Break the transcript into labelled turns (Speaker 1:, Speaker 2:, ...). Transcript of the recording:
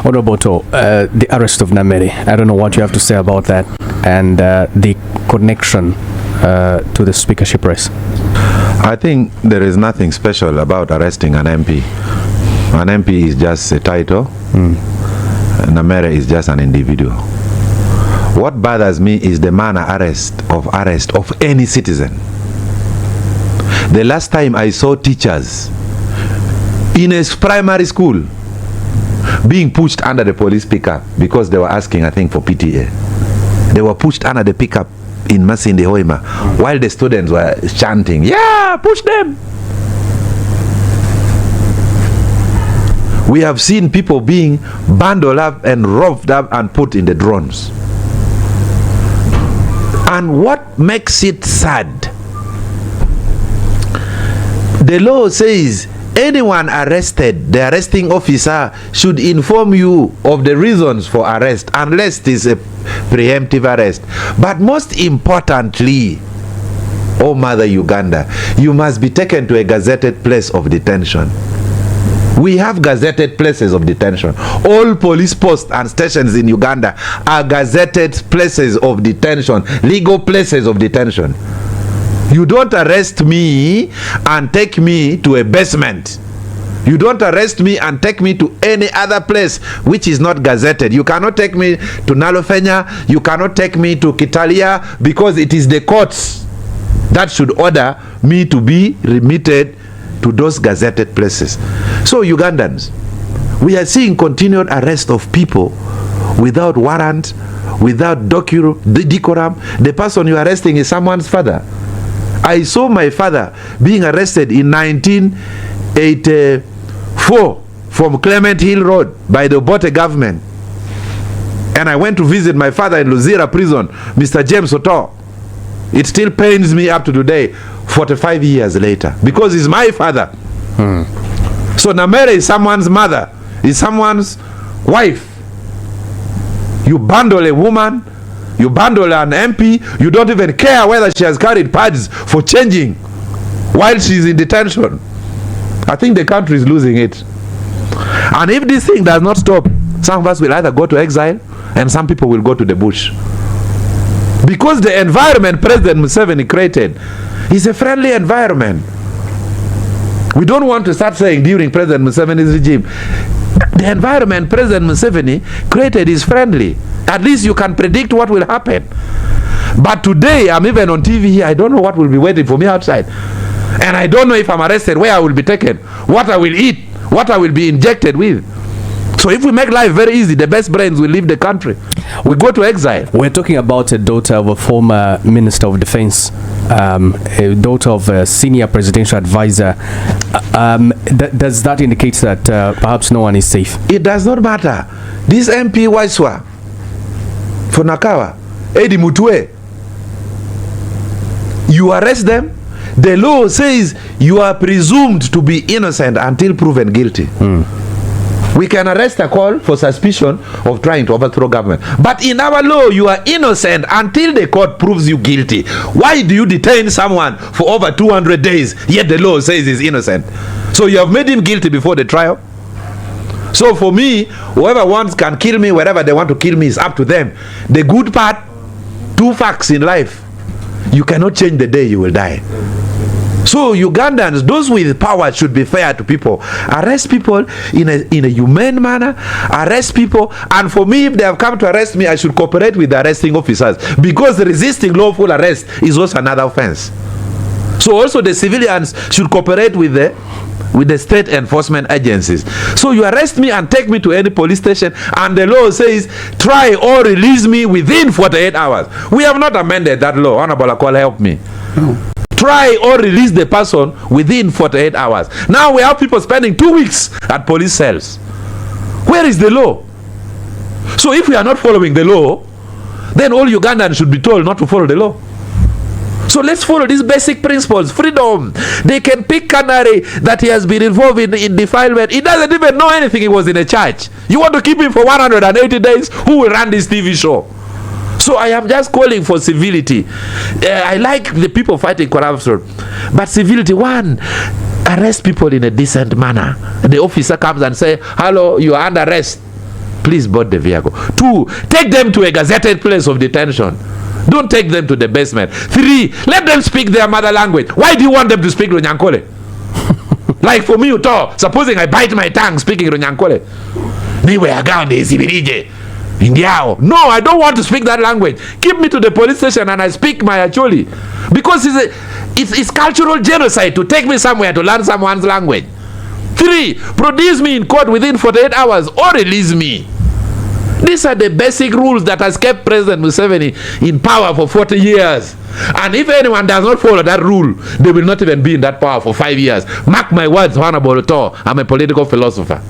Speaker 1: What about the arrest of Namere? I don't know what you have to say about that and the connection to the speakership race.
Speaker 2: I think there is nothing special about arresting an MP. An MP is just a title. Namere is just an individual. What bothers me is the manner arrest of any citizen. The last time I saw teachers in a primary school being pushed under the police pickup because they were asking, I think, for PTA. They were pushed under the pickup in Masindi Hoima while the students were chanting, "Yeah, push them." We have seen people being bundled up and roughed up and put in the drones. And what makes it sad, the law says anyone arrested, the arresting officer should inform you of the reasons for arrest unless it is a preemptive arrest. But most importantly, oh Mother Uganda, you must be taken to a gazetted place of detention. We have gazetted places of detention. All police posts and stations in Uganda are gazetted places of detention, legal places of detention. You don't arrest me and take me to a basement. You don't arrest me and take me to any other place which is not gazetted. You cannot take me to Nalofenya. You cannot take me to Kitalia, because it is the courts that should order me to be remitted to those gazetted places. So Ugandans, we are seeing continued arrest of people without warrant, without decorum. The person you are arresting is someone's father. I saw my father being arrested in 1984 from Clement Hill Road by the Obote government. And I went to visit my father in Luzira prison, Mr. James Otto. It still pains me up to today, 45 years later, because he's my father. So Namere is someone's mother, is someone's wife. You bundle a woman, you bundle an MP, you don't even care whether she has carried pads for changing while she's in detention. I think the country is losing it. And if this thing does not stop, some of us will either go to exile and some people will go to the bush. Because the environment President Museveni created is a friendly environment. We don't want to start saying during President Museveni's regime, the environment President Museveni created is friendly. At least you can predict what will happen. But today, I'm even on TV here, I don't know what will be waiting for me outside. And I don't know if I'm arrested, where I will be taken, what I will eat, what I will be injected with. So if we make life very easy, the best brains will leave the country. We go to exile.
Speaker 1: We're talking about a daughter of a former Minister of Defense, a daughter of a senior presidential advisor. Does that indicate that perhaps no one is safe?
Speaker 2: It does not matter. This MP Waiswa, Fonakawa, Edi Mutwe, you arrest them, the law says you are presumed to be innocent until proven guilty. We can arrest Acoli for suspicion of trying to overthrow government. But in our law, you are innocent until the court proves you guilty. Why do you detain someone for over 200 days, yet the law says he's innocent? So you have made him guilty before the trial? So for me, whoever wants can kill me wherever they want to kill me, is up to them. The good part, two facts in life: you cannot change the day you will die. So Ugandans, those with power, should be fair to people. Arrest people in a humane manner. Arrest people, and for me, if they have come to arrest me, I should cooperate with the arresting officers, because resisting lawful arrest is also another offense. So also the civilians should cooperate with the state enforcement agencies. So you arrest me and take me to any police station, and the law says try or release me within 48 hours. We have not amended that law. Honorable Acoli, help me. Try or release the person within 48 hours. Now we have people spending 2 weeks at police cells. Where is the law? So if we are not following the law, then all Ugandans should be told not to follow the law. So let's follow these basic principles. Freedom. They can pick Canary that he has been involved in defilement. He doesn't even know anything. He was in a church. You want to keep him for 180 days? Who will run this TV show? So I am just calling for civility. I like the people fighting corruption, but civility. One, arrest people in a decent manner. The officer comes and say, hello, you are under arrest. please board the vehicle. 2, take them to a gazetted place of detention. Don't take them to the basement. 3, let them speak their mother language. Why do you want them to speak Runyankole? Like for me, Otto, supposing I bite my tongue speaking Runyankole. No, I don't want to speak that language. Keep me to the police station and I speak my Acholi. Because it's cultural genocide to take me somewhere to learn someone's language. 3, produce me in court within 48 hours or release me. These are the basic rules that has kept President Museveni in power for 40 years. And if anyone does not follow that rule, they will not even be in that power for 5 years. Mark my words, Honorable Otto, I'm a political philosopher.